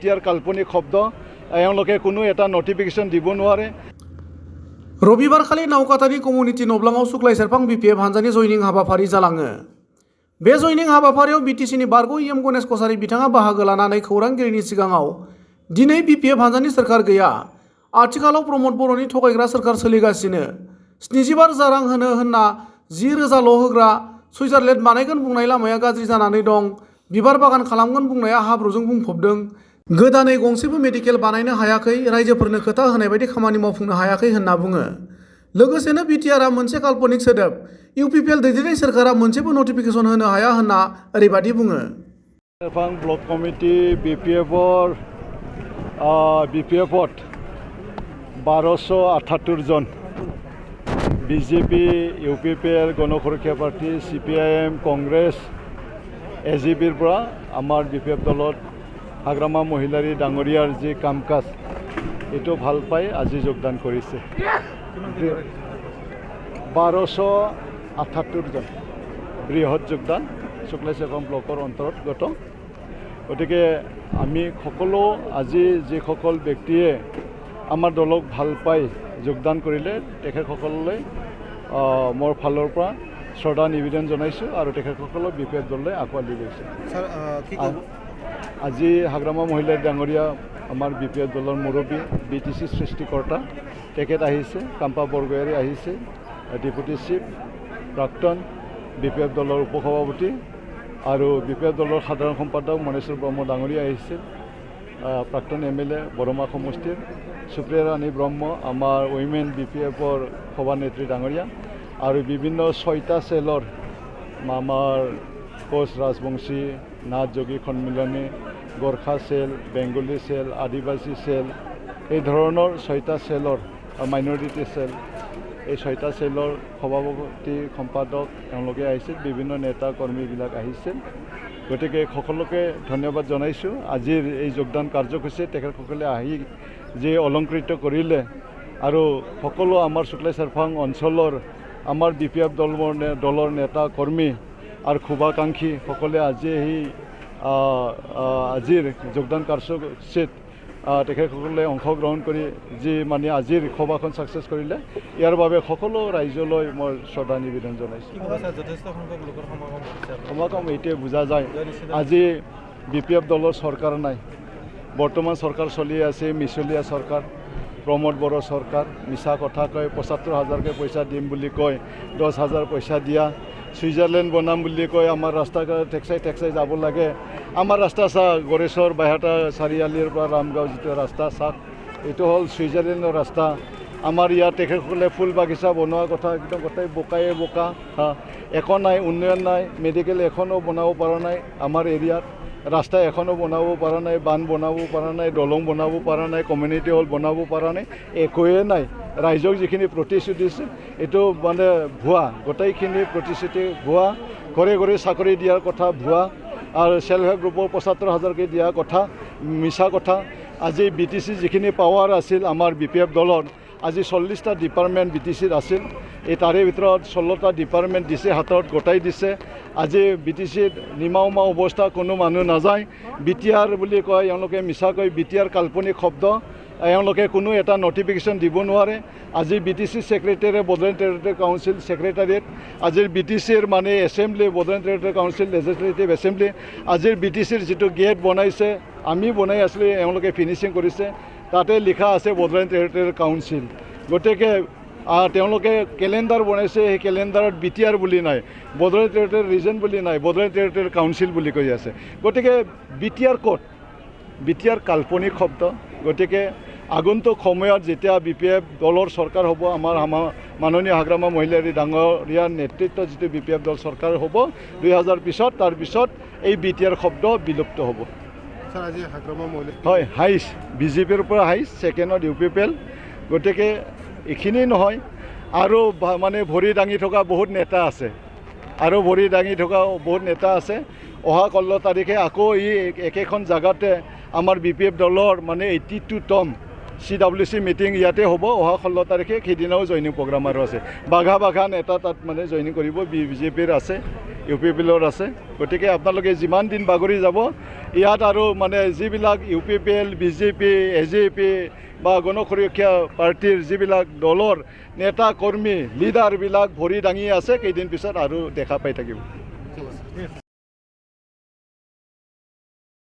BTR কাল্পনিক শব্দ এওঁলোকে কোনো এটা নটিফিকেশন দিব নোৱাৰে रबिबार खालि नावकाटानि कमिउनिटि नब्लाङाव सुक्लाय सेरफां BPF हानजानि जयनिं हाबाफारि जालाङो बे जयनिं हाबाफारियाव BTCनि बारग' EM गणेश कसारी बिथाङा बाहागो लानानै खौरांगिरिनि सिगाङाव दिनै BPF हानजानि सोरखार गैया आथिखालाव प्रमद बर'नि थगायग्रा सोरखार सोलिगासिनो 75,000 रां होनना 10,000ल' होग्रा सुइजारलेण्ड बानायगोन बुंनाय लामाया गाज्रि जानानै दं बिबार बागान खालामगोन बुंनाया हाब्रुजों बुंफबदों गोदानै गंसेबो मेडिकेल बानायनो हायाखै रायजोफोरनो खोथा होनाय बायदि खामानि मावफुंनो हायाखै होनना बुङो लोगोसेनो BTRआ मोनसे काल्पनिक सोदोब UPPL दैदेननाय सोरखारा मोनसेबो नटिफिकेशन होनो हाया होनना ओरैबायदि बुङो सेरफां ब्लक कमिटि BPFत 1278 জন BJP UPPL Ganasuraksha party CPIM Congress AGPৰ পৰা আমাৰ BPF দলত হাগ্ৰামা মহিলাৰী ডাঙৰীয়াৰ যি কাম কাজ এইটো ভাল পাই আজি যোগদান কৰিছে 1278 জন বৃহৎ যোগদান শুক্লাই সেৰফাং ব্লকৰ অন্তৰ্গত গতিকে আমি সকলো আজি যিসকল ব্যক্তিয়ে আমাৰ দলক ভাল পাই যোগদান কৰিলে তেখেতসকললৈ মোৰ ফালৰ পৰা শ্ৰদ্ধা নিবেদন জনাইছোঁ আৰু তেখেতসকলক BPF দললৈ আঁকোৱালি লৈছে আজি হাগ্ৰামা মহিলা ডাঙৰীয়া আমাৰ BPF দলৰ মুৰব্বী BTC সৃষ্টিকৰ্তা তেখেত আহিছে কাম্পা বৰগয়াৰী আহিছে ডেপুটি চিফ প্ৰাক্তন BPF দলৰ উপসভাপতি আৰু BPF দলৰ সাধাৰণ সম্পাদক মনেশ্বৰ ব্ৰহ্ম ডাঙৰীয়া আহিছে প্ৰাক্তন MLA বৰমা সমষ্টিৰ সুপ্ৰিয়া ৰাণী ব্ৰহ্ম আমাৰ উইমেন BPFৰ সভানেত্ৰী ডাঙৰীয়া আৰু বিভিন্ন 6টা চেলৰ আমাৰ কোচ ৰাজবংশী নাথ যোগী সন্মিলনী গোৰ্খা চেল বেংগলী চেল আদিবাসী চেল এই ধৰণৰ 6টা চেলৰ মাইনৰিটি চেল এই 6টা চেলৰ সভাপতি সম্পাদক তেওঁলোকে আহিছিল বিভিন্ন নেতা কৰ্মীবিলাক আহিছিল গতিকে সকলোকে ধন্যবাদ জনাইছোঁ আজিৰ এই যোগদান কাৰ্যসূচীত তেখেতসকলে আহি যে অলংকৃত কৰিলে আৰু সকলো আমাৰ শুক্লাই সেৰফাং অঞ্চলৰ আমাৰ BPF দলৰ নেতা কৰ্মী আৰু শুভাকাংক্ষী সকলে আজি এই আজিৰ যোগদান কাৰ্যসূচীত তেখেতসকলে অংশগ্ৰহণ কৰি যি মানে আজিৰ সভাখন ছাকচেছ কৰিলে ইয়াৰ বাবে সকলো ৰাইজলৈ মই শ্ৰদ্ধা নিবেদন জনাইছোঁ সমাগম এইটোৱে বুজা যায় আজি BPF দলৰ চৰকাৰ নাই বৰ্তমান চৰকাৰ চলি আছে মিছলীয়া চৰকাৰ প্ৰমদ বড়ো চৰকাৰ মিছা কথা কয় ৭৫,000কে পইচা দিম বুলি কয় 10,000 পইচা দিয়া সুইজাৰলেণ্ড বনাম বুলি কয় আমাৰ ৰাস্তা টেক্সাই যাব লাগে আমাৰ ৰাস্তা চাওক গড়েশ্বৰ বাইহাটা চাৰিআলিৰ পৰা ৰামগাঁও যিটো ৰাস্তা চাওক এইটো হ'ল সুইজাৰলেণ্ডৰ ৰাস্তা আমাৰ ইয়াত তেখেতসকলে ফুল বাগিচা বনোৱা কথা একদম গোটেই বোকা একো নাই উন্নয়ন নাই মেডিকেল এখনো বনাব পৰা নাই আমাৰ এৰিয়াত ৰাস্তা এখনো বনাব পৰা নাই বান বনাব পৰা নাই দলং বনাব পৰা নাই কমিউনিটি হল বনাব পৰা নাই একোৱে নাই ৰাইজক যিখিনি প্ৰতিশ্ৰুতি দিছে এইটো মানে ভুৱা গোটেইখিনি প্ৰতিশ্ৰুতি ভুৱা ঘৰে ঘৰে চাকৰি দিয়াৰ কথা ভুৱা আৰু সেল্ফ হেল্প গ্ৰুপৰ ৭৫,000কে দিয়া কথা মিছা কথা আজি BTC যিখিনি পাৱাৰ আছিল আমাৰ BPF দলৰ আজি 40টা ডিপাৰ্টমেণ্ট BTCৰ আছিল এই তাৰে ভিতৰত 16টা ডিপাৰ্টমেণ্ট দিছে হাতত গোটাই দিছে আজি BTCৰ নিমাউমা অৱস্থা কোনো মানুহ নাযায় BTR বুলি কয় এওঁলোকে মিছা কয় BTR কাল্পনিক শব্দ এওঁলোকে কোনো এটা নটিফিকেশ্যন দিব নোৱাৰে আজি BTC secretary Bodoland territory council secretariat আজিৰ BTCৰ মানে assembly Bodoland territory council legislative assembly আজিৰ BTCৰ যিটো গেট বনাইছে আমি বনাই আছিলোঁ এওঁলোকে ফিনিচিং কৰিছে তাতে লিখা আছে বড়োলেণ্ড টেৰিটৰি কাউন্সিল গতিকে তেওঁলোকে কেলেণ্ডাৰ বনাইছে সেই কেলেণ্ডাৰত BTR বুলি নাই বড়োলেণ্ড টেৰিটৰি ৰিজন বুলি নাই বড়োলেণ্ড টেৰিটৰি কাউন্সিল বুলি কৈ আছে গতিকে BTR ক'ত BTR কাল্পনিক শব্দ গতিকে আগন্তুক সময়ত যেতিয়া BPF দলৰ চৰকাৰ হ'ব আমাৰ মাননীয় হাগ্ৰামা মহিলাৰী ডাঙৰীয়াৰ নেতৃত্বত যিটো BPF দল চৰকাৰ হ'ব 2000 পিছত তাৰ পিছত এই BTR শব্দ বিলুপ্ত হ'ব হয় হাইছ BJPৰ পৰা হাইছ ছেকেণ্ডত UPPL গতিকে এইখিনি নহয় আৰু মানে ভৰি দাঙি থকা বহুত নেতা আছে আৰু ভৰি দাঙি থকা বহুত নেতা আছে অহা 16 তাৰিখে আকৌ এই একেখন জাগাতে আমাৰ BPF দলৰ মানে 82তম CWC মিটিং ইয়াতে হ'ব অহা 16 তাৰিখে সেইদিনাও জইনিং প্ৰগ্ৰাম আৰু আছে বাঘা নেতা তাত মানে জইনিং কৰিব বিজেপিৰ আছে UPPৰ আছে গতিকে আপোনালোকে যিমান দিন বাগৰি যাব ইয়াত আৰু মানে যিবিলাক UPPL BJP AJP বা গণ সুৰক্ষা পাৰ্টিৰ যিবিলাক দলৰ নেতা কৰ্মী লিডাৰবিলাক ভৰি দাঙি আছে কেইদিন পিছত আৰু দেখা পাই থাকিব